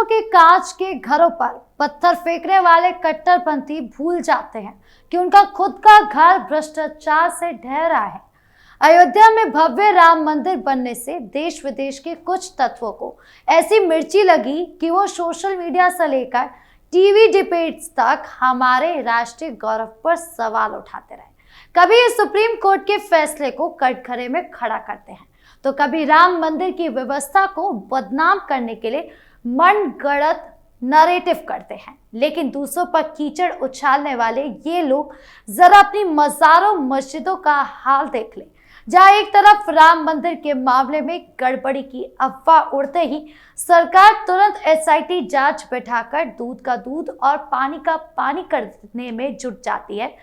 दूसरों के कांच के घरों पर पत्थर फेंकने वाले कट्टरपंथी भूल जाते हैं कि उनका खुद का घर भ्रष्टाचार से ढह रहा है। अयोध्या में भव्य राम मंदिर बनने से देश विदेश के कुछ तत्वों को ऐसी मिर्ची लगी कि वो सोशल मीडिया से लेकर टीवी डिबेट्स तक हमारे राष्ट्रीय गौरव पर सवाल उठाते रहे। कभी ये सुप्रीम कोर्ट के फैसले को कटघरे में खड़ा करते हैं, तो कभी राम मंदिर की व्यवस्था को बदनाम करने के लिए मनगढ़ंत नरेटिव करते हैं। लेकिन दूसरों पर कीचड़ उछालने वाले ये लोग जरा अपनी मज़ारों मस्जिदों का हाल देख लें, जहां एक तरफ राम मंदिर के मामले में गड़बड़ी की अफवाह उड़ते ही सरकार तुरंत एसआईटी जांच बैठाकर दूध का दूध और पानी का पानी करने में जुट जाती है,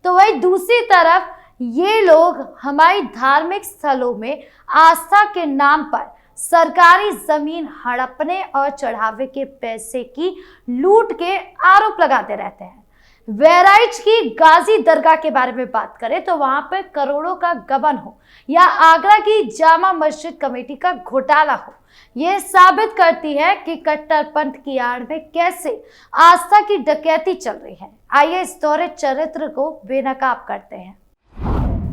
तो वहीं दूसरी तरफ ये लोग हमारी धार्मिक स्थलों में आस्था के नाम पर सरकारी जमीन हड़पने और चढ़ावे के पैसे की लूट के आरोप लगाते रहते हैं। बहराइच की गाजी दरगाह के बारे में बात करें तो वहां पर करोड़ों का गबन हो या आगरा की जामा मस्जिद कमेटी का घोटाला हो, यह साबित करती है कि कट्टरपंथ की आड़ में कैसे आस्था की डकैती चल रही है। आइए इस दौरे चरित्र को बेनकाब करते हैं।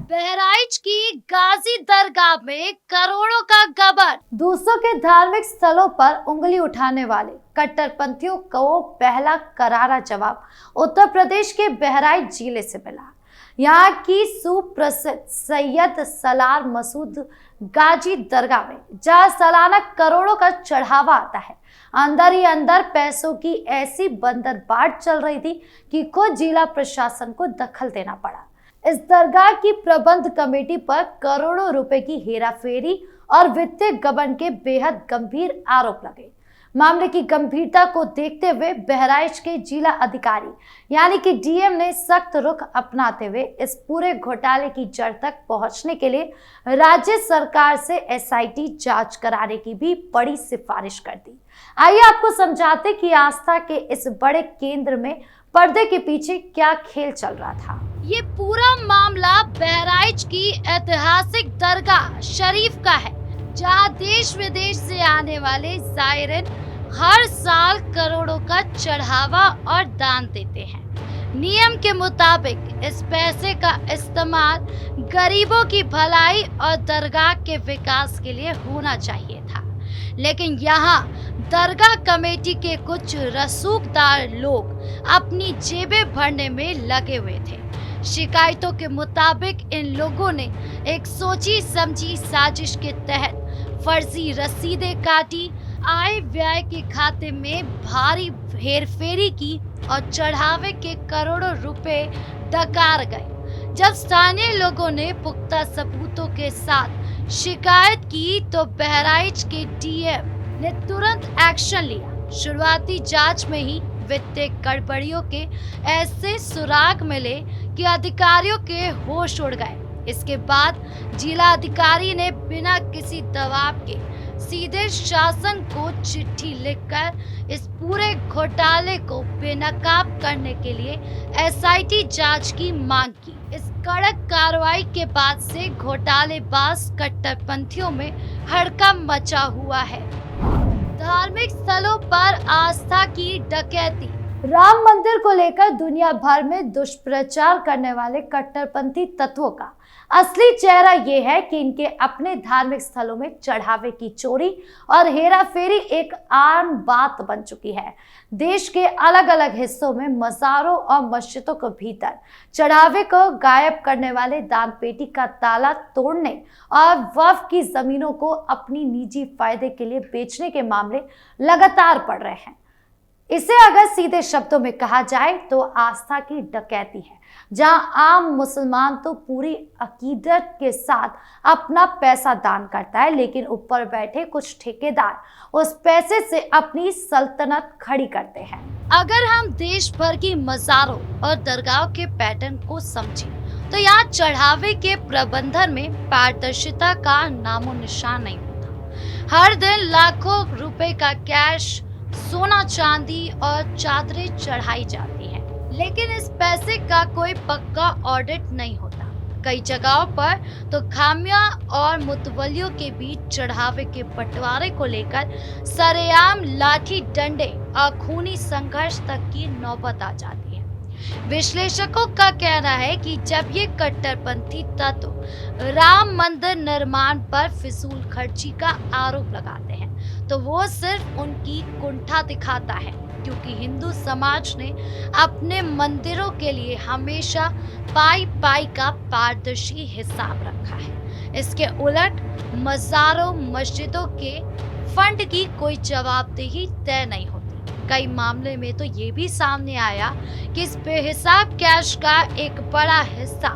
बहराइच की गाजी दरगाह में करोड़ों का गबन। दूसरों के धार्मिक स्थलों पर उंगली उठाने वाले कट्टरपंथियों को पहला करारा जवाब उत्तर प्रदेश के बहराइच जिले से मिला। यहाँ की सुप्रसिद्ध सैयद सलार मसूद गाजी दरगाह में जहाँ सालाना करोड़ों का चढ़ावा आता है, अंदर ही अंदर पैसों की ऐसी बंदरबाट चल रही थी कि खुद जिला प्रशासन को दखल देना पड़ा। इस दरगाह की प्रबंध कमेटी पर करोड़ों रुपए की हेराफेरी और वित्तीय गबन के बेहद गंभीर आरोप लगे। मामले की गंभीरता को देखते हुए बहराइच के जिला अधिकारी यानी कि डीएम ने सख्त रुख अपनाते हुए इस पूरे घोटाले की जड़ तक पहुंचने के लिए राज्य सरकार से एसआईटी जांच कराने की भी बड़ी सिफारिश कर दी। आइए आपको समझाते कि आस्था के इस बड़े केंद्र में पर्दे के पीछे क्या खेल चल रहा था। ये पूरा मामला बहराइच की ऐतिहासिक दरगाह शरीफ का है, जहां देश विदेश से आने वाले जायरीन हर साल करोड़ों का चढ़ावा और दान देते हैं। नियम के मुताबिक इस पैसे का इस्तेमाल गरीबों की भलाई और दरगाह के विकास के लिए होना चाहिए था, लेकिन यहाँ दरगाह कमेटी के कुछ रसूखदार लोग अपनी जेबें भरने में लगे हुए थे। शिकायतों के मुताबिक इन लोगों ने एक सोची समझी साजिश के तहत फर्जी रसीदें काटी, आय व्यय के खाते में भारी हेरफेरी की और चढ़ावे के करोड़ों रुपए डकार गए। जब स्थानीय लोगों ने पुख्ता सबूतों के साथ शिकायत की तो बहराइच के डीएम ने तुरंत एक्शन लिया। शुरुआती जांच में ही वित्तीय गड़बड़ियों के ऐसे सुराग मिले कि अधिकारियों के होश उड़ गए। इसके बाद जिला अधिकारी ने बिना किसी दबाव के सीधे शासन को चिट्ठी लिखकर इस पूरे घोटाले को बेनकाब करने के लिए एसआईटी जांच की मांग की। इस कड़क कार्रवाई के बाद से घोटालेबाज कट्टरपंथियों में हड़कंप मचा हुआ है। धार्मिक स्थलों पर आस्था की डकैती। राम मंदिर को लेकर दुनिया भर में दुष्प्रचार करने वाले कट्टरपंथी तत्वों का असली चेहरा ये है कि इनके अपने धार्मिक स्थलों में चढ़ावे की चोरी और हेराफेरी एक आम बात बन चुकी है। देश के अलग अलग हिस्सों में मज़ारों और मस्जिदों के भीतर चढ़ावे को गायब करने वाले दान पेटी का ताला तोड़ने और वक्फ की जमीनों को अपनी निजी फायदे के लिए बेचने के मामले लगातार बढ़ रहे हैं। इसे अगर सीधे शब्दों में कहा जाए तो आस्था की डकैती है, जहां आम मुसलमान तो पूरी अकीदत के साथ अपना पैसा दान करता है, लेकिन ऊपर बैठे कुछ ठेकेदार उस पैसे से अपनी सल्तनत खड़ी करते हैं। अगर हम देश भर की मज़ारों और दरगाहों के पैटर्न को समझें तो यहाँ चढ़ावे के प्रबंधन में पारदर्शिता का नामो निशान नहीं होता। हर दिन लाखों रुपए का कैश, सोना चांदी और चादरें चढ़ाई जाती हैं, लेकिन इस पैसे का कोई पक्का ऑडिट नहीं होता। कई जगहों पर तो खामियां और मुतवल्लियों के बीच चढ़ावे के बंटवारे को लेकर सरेआम लाठी डंडे और खूनी संघर्ष तक की नौबत आ जाती है। विश्लेषकों का कहना है कि जब ये कट्टरपंथी तत्व राम मंदिर निर्माण पर फिजूल खर्ची का आरोप लगाते हैं तो वो सिर्फ उनकी कुंठा दिखाता है, क्योंकि हिंदू समाज ने अपने मंदिरों के लिए हमेशा पाई पाई का पारदर्शी हिसाब रखा है। इसके उलट मज़ारों मस्जिदों के फंड की कोई जवाबदेही तय नहीं होती। कई मामले में तो ये भी सामने आया कि इस बेहिसाब कैश का एक बड़ा हिस्सा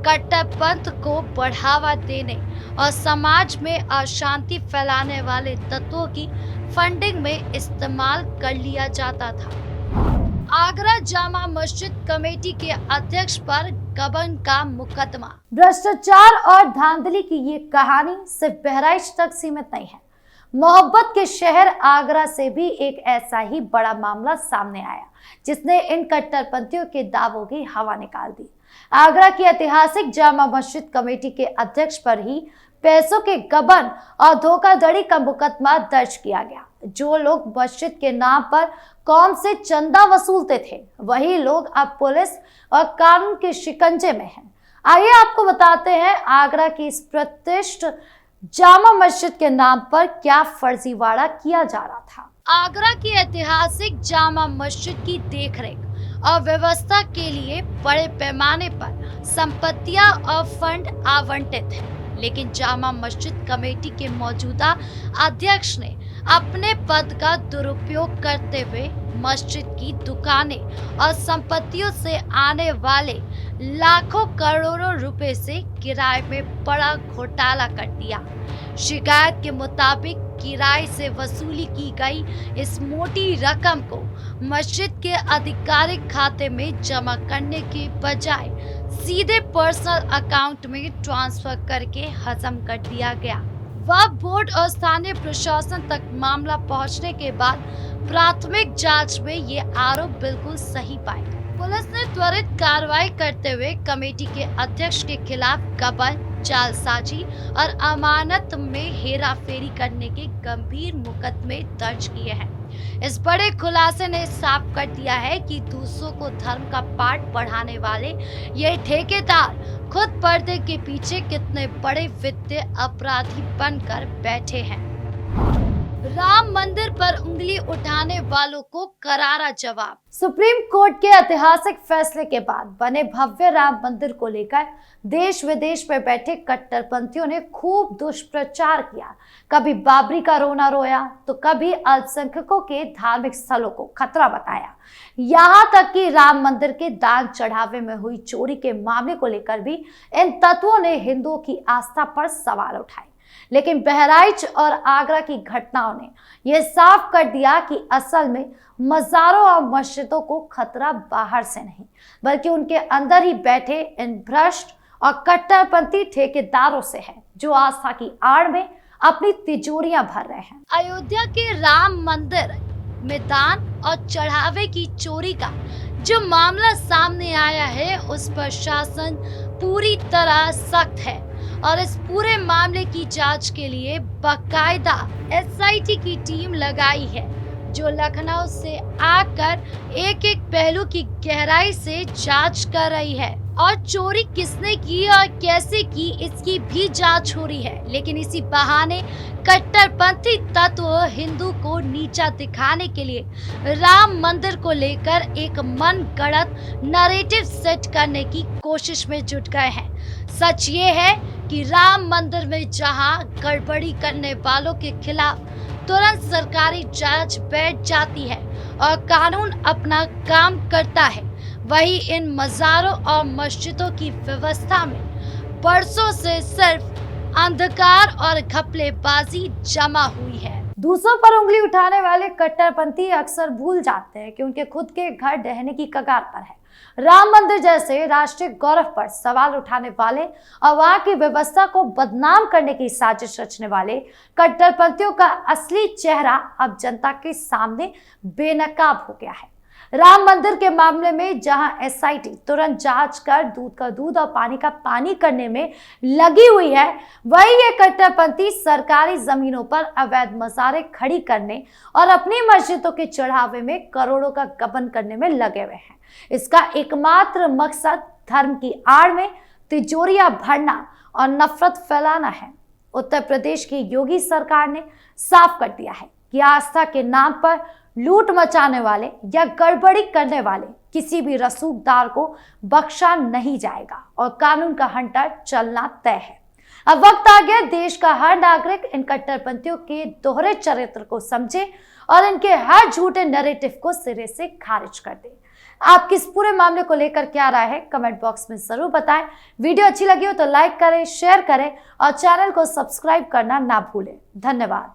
कट्टरपंथ को बढ़ावा देने और समाज में अशांति फैलाने वाले तत्वों की फंडिंग में इस्तेमाल कर लिया जाता था। आगरा जामा मस्जिद कमेटी के अध्यक्ष पर गबन का मुकदमा। भ्रष्टाचार और धांधली की ये कहानी सिर्फ बहराइच तक सीमित नहीं है। मोहब्बत के शहर आगरा से भी एक ऐसा ही बड़ा मामला सामने आया जिसने इन कट्टरपंथियों के दावों की हवा निकाल दी। आगरा की ऐतिहासिक जामा मस्जिद कमेटी के अध्यक्ष पर ही पैसों के गबन और धोखाधड़ी का मुकदमा दर्ज किया गया। जो लोग मस्जिद के नाम पर कौम से चंदा वसूलते थे, वही लोग अब पुलिस और कानून के शिकंजे में हैं। आइए आपको बताते हैं आगरा की इस प्रतिष्ठित जामा मस्जिद के नाम पर क्या फर्जीवाड़ा किया जा रहा था। आगरा की ऐतिहासिक जामा मस्जिद की देखरेख और व्यवस्था के लिए बड़े पैमाने पर संपत्तियां और फंड आवंटित हैं, लेकिन जामा मस्जिद कमेटी के मौजूदा अध्यक्ष ने अपने पद का दुरुपयोग करते हुए मस्जिद की दुकानें और संपत्तियों से आने वाले लाखों करोड़ों रुपए से किराए में बड़ा घोटाला कर दिया। शिकायत के मुताबिक किराए से वसूली की गई इस मोटी रकम को मस्जिद के आधिकारिक खाते में जमा करने के बजाय सीधे पर्सनल अकाउंट में ट्रांसफर करके हजम कर दिया गया। वक्फ बोर्ड और स्थानीय प्रशासन तक मामला पहुंचने के बाद प्राथमिक जांच में ये आरोप बिल्कुल सही पाए। पुलिस ने त्वरित कार्रवाई करते हुए कमेटी के अध्यक्ष के खिलाफ गबन, जालसाजी और अमानत में हेराफेरी करने के गंभीर मुकदमे दर्ज किए हैं। इस बड़े खुलासे ने साफ कर दिया है कि दूसरों को धर्म का पाठ पढ़ाने वाले ये ठेकेदार खुद पर्दे के पीछे कितने बड़े वित्तीय अपराधी बनकर बैठे हैं। राम मंदिर पर उंगली उठाने वालों को करारा जवाब। सुप्रीम कोर्ट के ऐतिहासिक फैसले के बाद बने भव्य राम मंदिर को लेकर देश विदेश में बैठे कट्टरपंथियों ने खूब दुष्प्रचार किया। कभी बाबरी का रोना रोया तो कभी अल्पसंख्यकों के धार्मिक स्थलों को खतरा बताया। यहाँ तक कि राम मंदिर के दान चढ़ावे में हुई चोरी के मामले को लेकर भी इन तत्वों ने हिंदुओं की आस्था पर सवाल उठाए। लेकिन बहराइच और आगरा की घटनाओं ने यह साफ कर दिया कि असल में मज़ारों और मस्जिदों को खतरा बाहर से नहीं बल्कि उनके अंदर ही बैठे इन भ्रष्ट और कट्टरपंथी ठेकेदारों से है, जो आस्था की आड़ में अपनी तिजोरियां भर रहे हैं। अयोध्या के राम मंदिर में दान और चढ़ावे की चोरी का जो मामला सामने आया है, उस पर शासन पूरी तरह सख्त है और इस पूरे मामले की जांच के लिए बाकायदा एसआईटी की टीम लगाई है, जो लखनऊ से आकर एक एक पहलू की गहराई से जांच कर रही है और चोरी किसने की और कैसे की इसकी भी जांच हो रही है। लेकिन इसी बहाने कट्टरपंथी तत्व हिंदू को नीचा दिखाने के लिए राम मंदिर को लेकर एक मनगढ़ंत नैरेटिव सेट करने की कोशिश में जुट गए हैं। सच ये है कि राम मंदिर में जहां गड़बड़ी करने वालों के खिलाफ तुरंत सरकारी जांच बैठ जाती है और कानून अपना काम करता है, वही इन मज़ारों और मस्जिदों की व्यवस्था में बरसों से सिर्फ अंधकार और घपलेबाजी जमा हुई है। दूसरों पर उंगली उठाने वाले कट्टरपंथी अक्सर भूल जाते हैं कि उनके खुद के घर ढहने की कगार पर है। राम मंदिर जैसे राष्ट्रीय गौरव पर सवाल उठाने वाले और वहां की व्यवस्था को बदनाम करने की साजिश रचने वाले कट्टरपंथियों का असली चेहरा अब जनता के सामने बेनकाब हो गया है। राम मंदिर के मामले में जहां एसआईटी तुरंत जांच कर दूध का दूध और पानी का पानी करने में लगी हुई है, वहीं ये कट्टरपंथी सरकारी जमीनों पर अवैध मज़ारें खड़ी करने और अपनी मस्जिदों के चढ़ावे में करोड़ों का गबन करने में लगे हुए हैं। इसका एकमात्र मकसद धर्म की आड़ में तिजोरियां भरना और नफरत फैलाना है। उत्तर प्रदेश की योगी सरकार ने साफ कर दिया है कि आस्था के नाम पर लूट मचाने वाले या गड़बड़ी करने वाले किसी भी रसूखदार को बख्शा नहीं जाएगा और कानून का हंटर चलना तय है। अब वक्त आ गया देश का हर नागरिक इन कट्टरपंथियों के दोहरे चरित्र को समझे और इनके हर झूठे नैरेटिव को सिरे से खारिज कर दे। आपकी इस पूरे मामले को लेकर क्या राय है, कमेंट बॉक्स में जरूर बताएं। वीडियो अच्छी लगी हो तो लाइक करें, शेयर करें और चैनल को सब्सक्राइब करना ना भूलें। धन्यवाद।